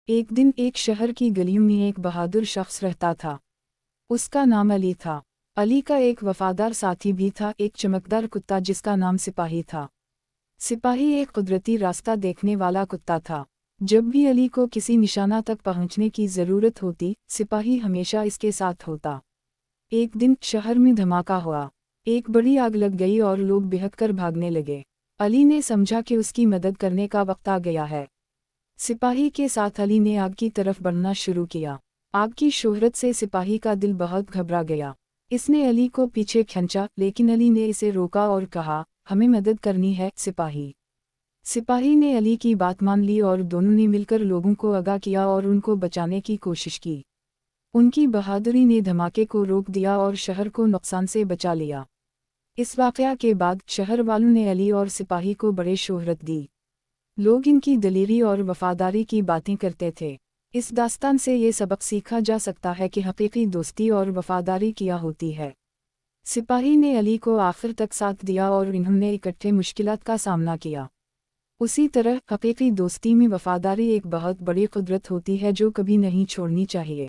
ایک دن ایک شہر کی گلیوں میں ایک بہادر شخص رہتا تھا۔ اس کا نام علی تھا۔ علی کا ایک وفادار ساتھی بھی تھا، ایک چمکدار کتا جس کا نام سپاہی تھا۔ سپاہی ایک قدرتی راستہ دیکھنے والا کتا تھا۔ جب بھی علی کو کسی نشانہ تک پہنچنے کی ضرورت ہوتی، سپاہی ہمیشہ اس کے ساتھ ہوتا۔ ایک دن شہر میں دھماکہ ہوا، ایک بڑی آگ لگ گئی اور لوگ بہک کر بھاگنے لگے۔ علی نے سمجھا کہ اس کی مدد کرنے کا وقت آ گیا ہے۔ سپاہی کے ساتھ علی نے آگ کی طرف بڑھنا شروع کیا۔ آگ کی شہرت سے سپاہی کا دل بہت گھبرا گیا۔ اس نے علی کو پیچھے کھینچا، لیکن علی نے اسے روکا اور کہا، ہمیں مدد کرنی ہے سپاہی۔ سپاہی نے علی کی بات مان لی اور دونوں نے مل کر لوگوں کو آگاہ کیا اور ان کو بچانے کی کوشش کی۔ ان کی بہادری نے دھماکے کو روک دیا اور شہر کو نقصان سے بچا لیا۔ اس واقعہ کے بعد شہر والوں نے علی اور سپاہی کو بڑی شہرت دی۔ لوگ ان کی دلیری اور وفاداری کی باتیں کرتے تھے۔ اس داستان سے یہ سبق سیکھا جا سکتا ہے کہ حقیقی دوستی اور وفاداری کیا ہوتی ہے۔ سپاہی نے علی کو آخر تک ساتھ دیا اور انہوں نے اکٹھے مشکلات کا سامنا کیا۔ اسی طرح حقیقی دوستی میں وفاداری ایک بہت بڑی قدرت ہوتی ہے جو کبھی نہیں چھوڑنی چاہیے۔